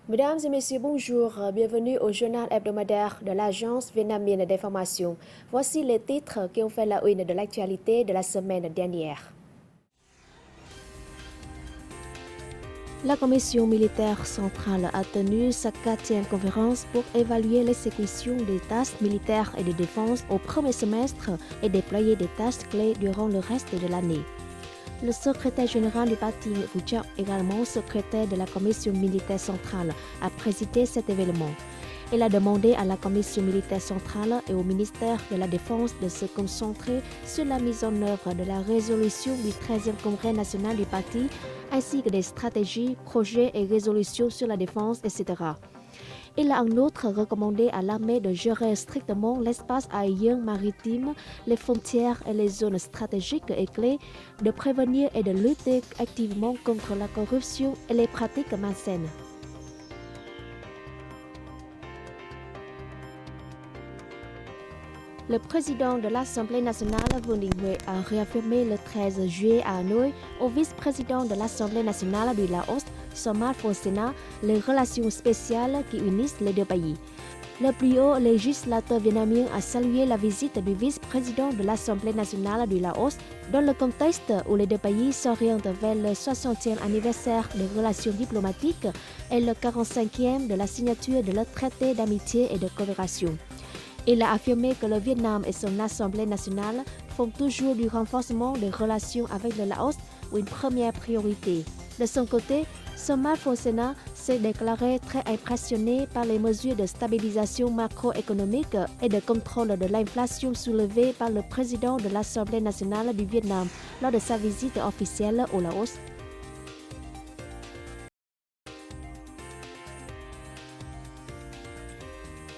Mesdames et messieurs, bonjour. Bienvenue au journal hebdomadaire de l'Agence vietnamienne d'information. Voici les titres qui ont fait la une de l'actualité de la semaine dernière. La Commission militaire centrale a tenu sa 4e conférence pour évaluer l'exécution des tâches militaires et de défense au premier semestre et déployer des tâches clés durant le reste de l'année. Le secrétaire général du parti, Vu Chau, également secrétaire de la Commission militaire centrale, a présidé cet événement. Il a demandé à la Commission militaire centrale et au ministère de la Défense de se concentrer sur la mise en œuvre de la résolution du 13e congrès national du parti, ainsi que des stratégies, projets et résolutions sur la défense, etc. Il a en outre recommandé à l'armée de gérer strictement l'espace aérien maritime, les frontières et les zones stratégiques et clés, de prévenir et de lutter activement contre la corruption et les pratiques malsaines. Le président de l'Assemblée nationale, Vương Đình Huệ, a réaffirmé le 13 juillet à Hanoï au vice-président de l'Assemblée nationale du Laos, Sommat Phonsena, les relations spéciales qui unissent les deux pays. Le plus haut législateur vietnamien a salué la visite du vice-président de l'Assemblée nationale du Laos dans le contexte où les deux pays s'orientent vers le 60e anniversaire des relations diplomatiques et le 45e de la signature de leur traité d'amitié et de coopération. Il a affirmé que le Vietnam et son Assemblée nationale font toujours du renforcement des relations avec le Laos une première priorité. De son côté, Sommat Phonsena s'est déclaré très impressionné par les mesures de stabilisation macroéconomique et de contrôle de l'inflation soulevées par le président de l'Assemblée nationale du Vietnam lors de sa visite officielle au Laos.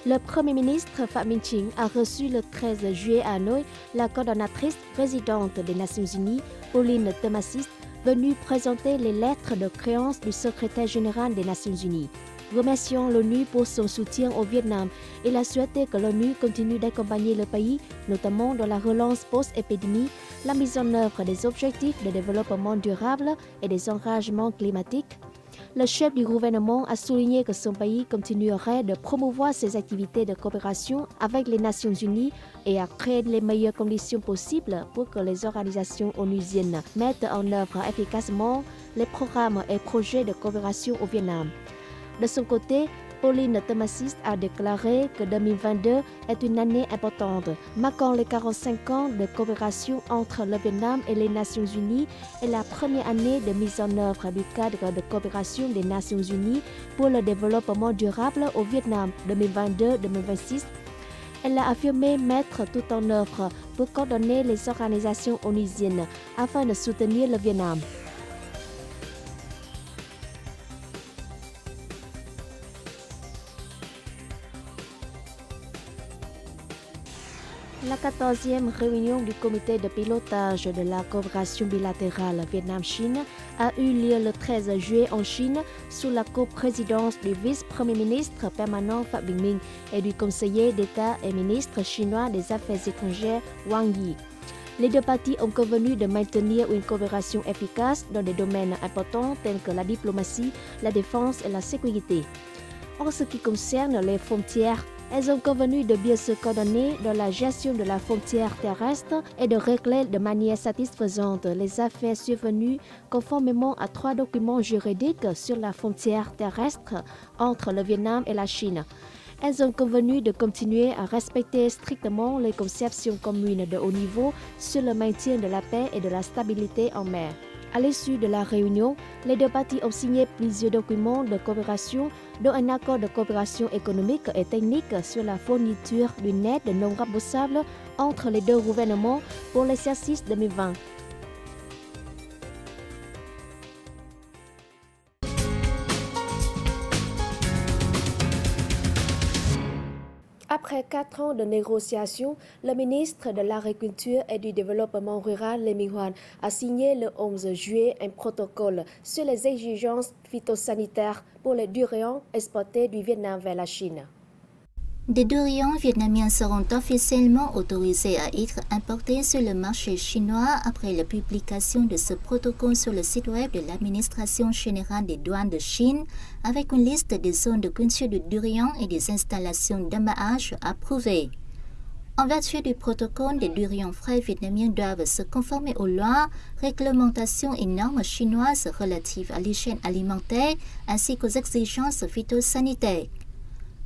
Le Premier ministre Phạm Minh Chính a reçu le 13 juillet à Hanoï la coordonnatrice présidente des Nations Unies, Pauline Thomasis, venue présenter les lettres de créance du secrétaire général des Nations Unies. Remerciant l'ONU pour son soutien au Vietnam, il a souhaité que l'ONU continue d'accompagner le pays, notamment dans la relance post-épidémie, la mise en œuvre des objectifs de développement durable et des engagements climatiques. Le chef du gouvernement a souligné que son pays continuerait de promouvoir ses activités de coopération avec les Nations Unies et à créer les meilleures conditions possibles pour que les organisations onusiennes mettent en œuvre efficacement les programmes et projets de coopération au Vietnam. De son côté, Pauline Thomasis a déclaré que 2022 est une année importante, marquant les 45 ans de coopération entre le Vietnam et les Nations Unies et la première année de mise en œuvre du cadre de coopération des Nations Unies pour le développement durable au Vietnam 2022-2026. Elle a affirmé mettre tout en œuvre pour coordonner les organisations onusiennes afin de soutenir le Vietnam. La 14e réunion du comité de pilotage de la coopération bilatérale Vietnam-Chine a eu lieu le 13 juillet en Chine sous la coprésidence du vice-premier ministre permanent Phạm Bình Minh et du conseiller d'État et ministre chinois des Affaires étrangères Wang Yi. Les deux parties ont convenu de maintenir une coopération efficace dans des domaines importants tels que la diplomatie, la défense et la sécurité. En ce qui concerne les frontières, elles ont convenu de bien se coordonner dans la gestion de la frontière terrestre et de régler de manière satisfaisante les affaires survenues conformément à 3 documents juridiques sur la frontière terrestre entre le Vietnam et la Chine. Elles ont convenu de continuer à respecter strictement les conceptions communes de haut niveau sur le maintien de la paix et de la stabilité en mer. À l'issue de la réunion, les deux parties ont signé plusieurs documents de coopération, dont un accord de coopération économique et technique sur la fourniture d'une aide non remboursable entre les deux gouvernements pour l'exercice 2020. Après 4 ans de négociations, le ministre de l'Agriculture et du Développement rural, Lê Minh Hoan, a signé le 11 juillet un protocole sur les exigences phytosanitaires pour les durians exportés du Vietnam vers la Chine. Des durians vietnamiens seront officiellement autorisés à être importés sur le marché chinois après la publication de ce protocole sur le site web de l'Administration générale des douanes de Chine avec une liste des zones de culture de durians et des installations d'emballage approuvées. En vertu du protocole, les durians frais vietnamiens doivent se conformer aux lois, réglementations et normes chinoises relatives à l'hygiène alimentaire ainsi qu'aux exigences phytosanitaires.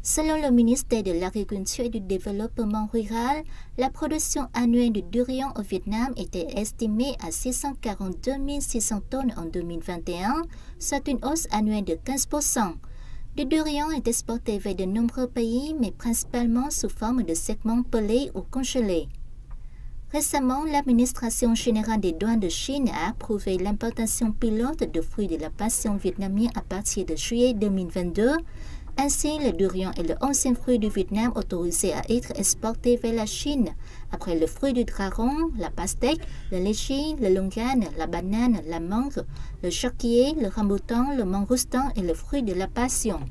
Selon le ministère de l'Agriculture et du Développement rural, la production annuelle de durian au Vietnam était estimée à 642 600 tonnes en 2021, soit une hausse annuelle de 15%. Le durian est exporté vers de nombreux pays, mais principalement sous forme de segments pelés ou congelés. Récemment, l'Administration générale des douanes de Chine a approuvé l'importation pilote de fruits de la passion vietnamienne à partir de juillet 2022. Ainsi, le durian est le 11e fruit du Vietnam autorisé à être exporté vers la Chine, après le fruit du dragon, la pastèque, le litchi, le longan, la banane, la mangue, le charquier, le rambutan, le mangoustan et le fruit de la passion.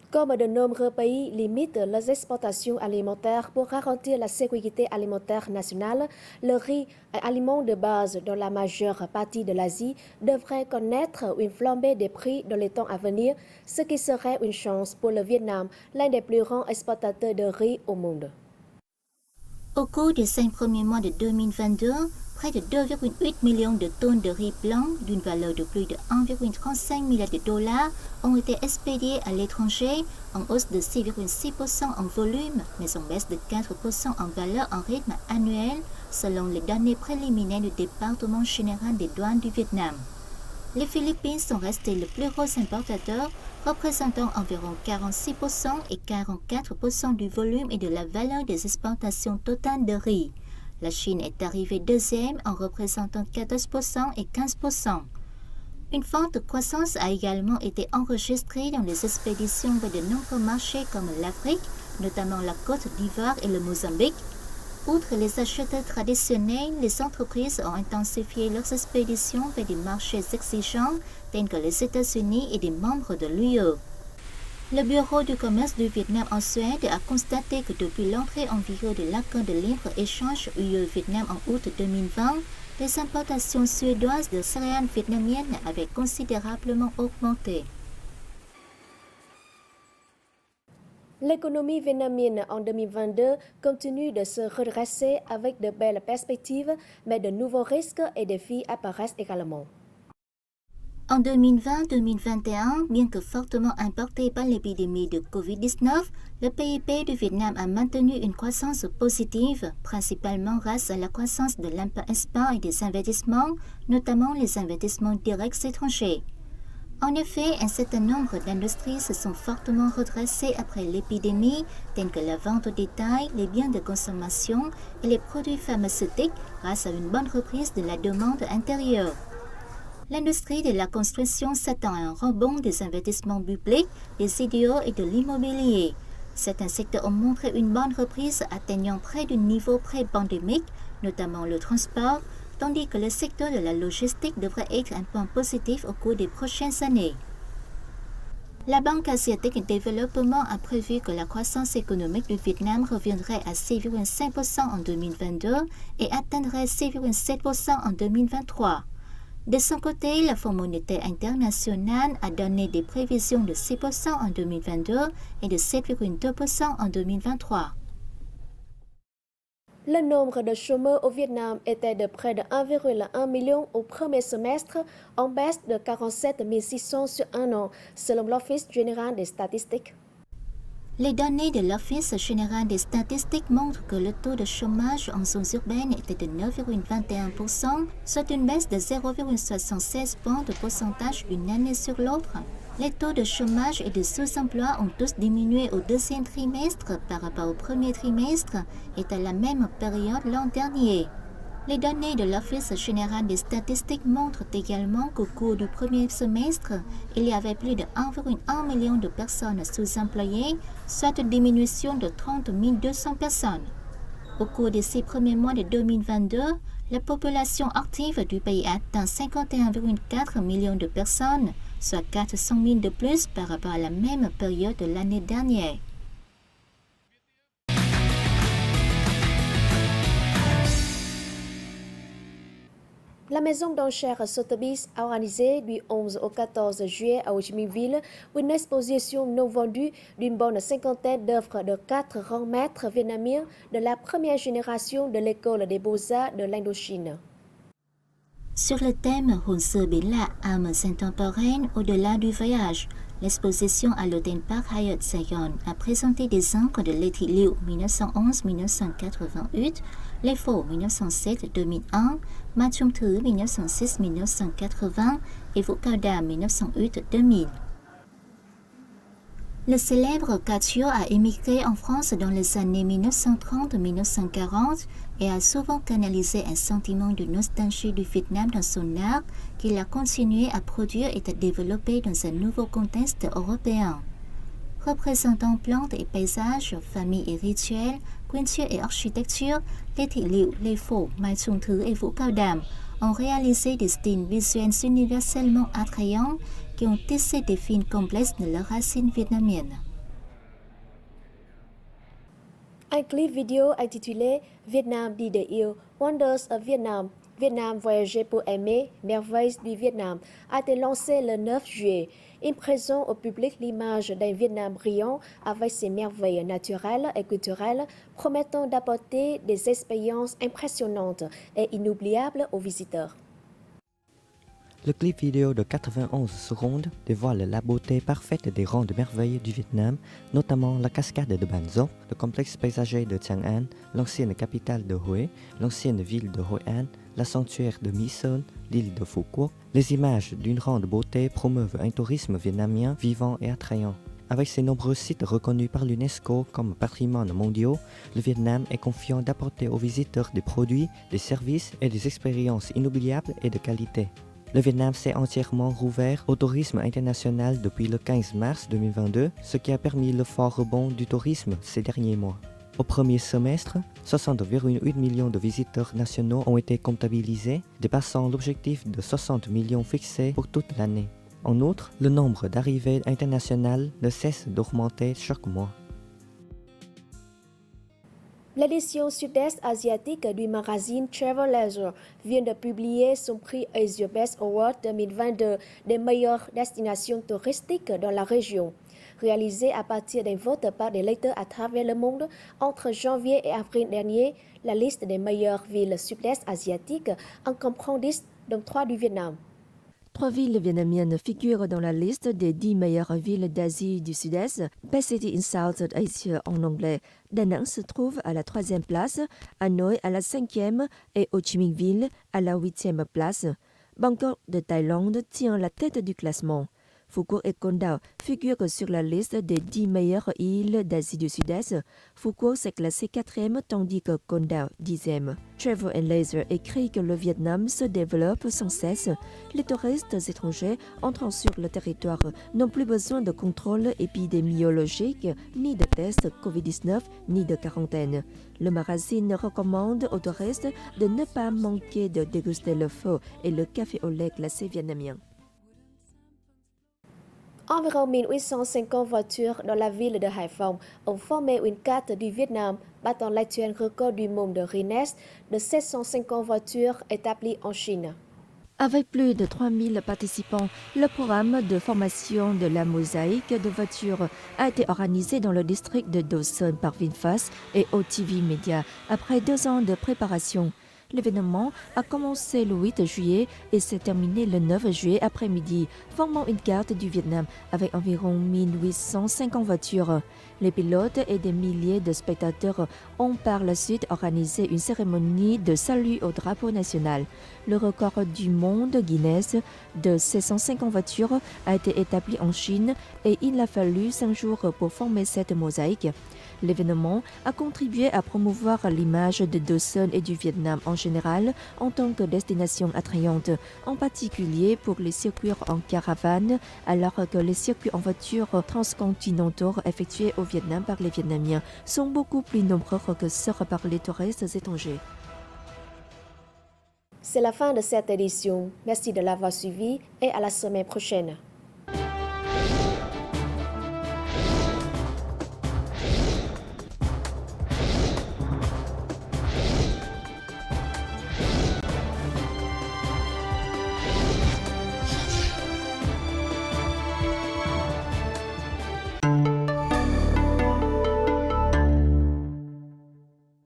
Comme de nombreux pays limitent les exportations alimentaires pour garantir la sécurité alimentaire nationale, le riz, un aliment de base dans la majeure partie de l'Asie, devrait connaître une flambée des prix dans les temps à venir, ce qui serait une chance pour le Vietnam, l'un des plus grands exportateurs de riz au monde. Au cours des 5 premiers mois de 2022, près de 2,8 millions de tonnes de riz blanc d'une valeur de plus de 1,35 milliard de dollars ont été expédiées à l'étranger, en hausse de 6,6% en volume, mais en baisse de 4% en valeur en rythme annuel, selon les données préliminaires du département général des douanes du Vietnam. Les Philippines sont restés le plus gros importateur, représentant environ 46% et 44% du volume et de la valeur des exportations totales de riz. La Chine est arrivée deuxième en représentant 14% et 15%. Une forte croissance a également été enregistrée dans les expéditions vers de nombreux marchés comme l'Afrique, notamment la Côte d'Ivoire et le Mozambique. Outre les acheteurs traditionnels, les entreprises ont intensifié leurs expéditions vers des marchés exigeants tels que les États-Unis et des membres de l'UE. Le Bureau du commerce du Vietnam en Suède a constaté que depuis l'entrée en vigueur de l'accord de libre-échange UE-Vietnam en août 2020, les importations suédoises de céréales vietnamiennes avaient considérablement augmenté. L'économie vietnamienne en 2022 continue de se redresser avec de belles perspectives, mais de nouveaux risques et défis apparaissent également. En 2020-2021, bien que fortement impacté par l'épidémie de Covid-19, le PIB du Vietnam a maintenu une croissance positive, principalement grâce à la croissance de l'import-export et des investissements, notamment les investissements directs étrangers. En effet, un certain nombre d'industries se sont fortement redressées après l'épidémie, telles que la vente au détail, les biens de consommation et les produits pharmaceutiques, grâce à une bonne reprise de la demande intérieure. L'industrie de la construction s'attend à un rebond des investissements publics, des idéaux et de l'immobilier. Certains secteurs ont montré une bonne reprise atteignant près du niveau pré-pandémique, notamment le transport, tandis que le secteur de la logistique devrait être un point positif au cours des prochaines années. La Banque asiatique de développement a prévu que la croissance économique du Vietnam reviendrait à 6,5% en 2022 et atteindrait 6,7% en 2023. De son côté, le Fonds monétaire international a donné des prévisions de 6% en 2022 et de 7,2% en 2023. Le nombre de chômeurs au Vietnam était de près de 1,1 million au premier semestre, en baisse de 47 600 sur un an, selon l'Office général des statistiques. Les données de l'Office général des statistiques montrent que le taux de chômage en zone urbaine était de 9,21%, soit une baisse de 0,76 points de pourcentage d'une année sur l'autre. Les taux de chômage et de sous-emploi ont tous diminué au deuxième trimestre par rapport au premier trimestre et à la même période l'an dernier. Les données de l'Office général des statistiques montrent également qu'au cours du premier semestre, il y avait plus de 1,1 million de personnes sous-employées, soit une diminution de 30 200 personnes. Au cours des 6 premiers mois de 2022, la population active du pays atteint 51,4 millions de personnes, soit 400 000 de plus par rapport à la même période de l'année dernière. La maison d'enchères Sotheby's a organisé du 11 au 14 juillet à Ho Chi Minh Ville une exposition non vendue d'une bonne cinquantaine d'œuvres de 4 grands maîtres vietnamiens de la première génération de l'école des beaux-arts de l'Indochine. Sur le thème Hồn xưa biến lạ, âme contemporaine au-delà du voyage, l'exposition à l'Hôtel Park Hyatt Saigon a présenté des œuvres de Lê Thị Liễu 1911-1988, Lê Phổ 1907-2001, Ma Trung Thứ 1906-1980 et Vũ Cao Đàm 1908-2000. Le célèbre Cassio a émigré en France dans les années 1930-1940 et a souvent canalisé un sentiment de nostalgie du Vietnam dans son art qu'il a continué à produire et à développer dans un nouveau contexte européen. Représentant plantes et paysages, famille et rituels, peinture et architecture, Lê Thị Liễu, Lê Phổ, Mai Trung Thứ et Vũ Cao Đàm ont réalisé des styles visuels universellement attrayants qui ont tissé des films complexes de leurs racines vietnamiennes. Un clip vidéo intitulé Vietnam đi để yêu, Wonders of Vietnam, Vietnam voyager pour aimer, merveilles du Vietnam, a été lancé le 9 juillet. Il présente au public l'image d'un Vietnam brillant avec ses merveilles naturelles et culturelles, promettant d'apporter des expériences impressionnantes et inoubliables aux visiteurs. Le clip vidéo de 91 secondes dévoile la beauté parfaite des grandes merveilles du Vietnam, notamment la cascade de Ban Dốc, le complexe paysager de Trang An, l'ancienne capitale de Huế, l'ancienne ville de Hội An, la sanctuaire de My Sơn, l'île de Phu Quoc. Les images d'une grande beauté promeuvent un tourisme vietnamien vivant et attrayant. Avec ses nombreux sites reconnus par l'UNESCO comme patrimoine mondiaux, le Vietnam est confiant d'apporter aux visiteurs des produits, des services et des expériences inoubliables et de qualité. Le Vietnam s'est entièrement rouvert au tourisme international depuis le 15 mars 2022, ce qui a permis le fort rebond du tourisme ces derniers mois. Au premier semestre, 60,8 millions de visiteurs nationaux ont été comptabilisés, dépassant l'objectif de 60 millions fixé pour toute l'année. En outre, le nombre d'arrivées internationales ne cesse d'augmenter chaque mois. L'édition sud-est asiatique du magazine Travel Leisure vient de publier son prix Asia Best Award 2022 des meilleures destinations touristiques dans la région. Réalisé à partir d'un vote par des lecteurs à travers le monde, entre janvier et avril dernier, la liste des meilleures villes sud-est asiatiques en comprend 10, dont 3 du Vietnam. 3 villes vietnamiennes figurent dans la liste des 10 meilleures villes d'Asie du Sud-Est, Best City in South Asia en anglais. Da Nang se trouve à la 3e place, Hanoï à la 5e et Ho Chi Minh Ville à la 8e place. Bangkok de Thaïlande tient la tête du classement. Phu Quoc et Con Đảo figurent sur la liste des 10 meilleures îles d'Asie du Sud-Est. Phu Quoc s'est classé 4e tandis que Con Đảo 10e. Travel and Leisure écrit que le Vietnam se développe sans cesse. Les touristes étrangers entrant sur le territoire n'ont plus besoin de contrôle épidémiologique, ni de tests Covid-19, ni de quarantaine. Le magazine recommande aux touristes de ne pas manquer de déguster le pho et le café au lait glacé vietnamien. Environ 1850 voitures dans la ville de Hải Phòng ont formé une carte du Vietnam, battant l'actuel record du monde de Guinness de 750 voitures établies en Chine. Avec plus de 3000 participants, le programme de formation de la mosaïque de voitures a été organisé dans le district de Do Son par VinFast et OTV Media après 2 ans de préparation. L'événement a commencé le 8 juillet et s'est terminé le 9 juillet après-midi, formant une carte du Vietnam avec environ 1850 voitures. Les pilotes et des milliers de spectateurs ont par la suite organisé une cérémonie de salut au drapeau national. Le record du monde Guinness de 750 voitures a été établi en Chine et il a fallu 5 jours pour former cette mosaïque. L'événement a contribué à promouvoir l'image de Do Son et du Vietnam en général en tant que destination attrayante, en particulier pour les circuits en caravane, alors que les circuits en voiture transcontinentaux effectués au Vietnam par les Vietnamiens sont beaucoup plus nombreux que ceux par les touristes étrangers. C'est la fin de cette édition. Merci de l'avoir suivi et à la semaine prochaine.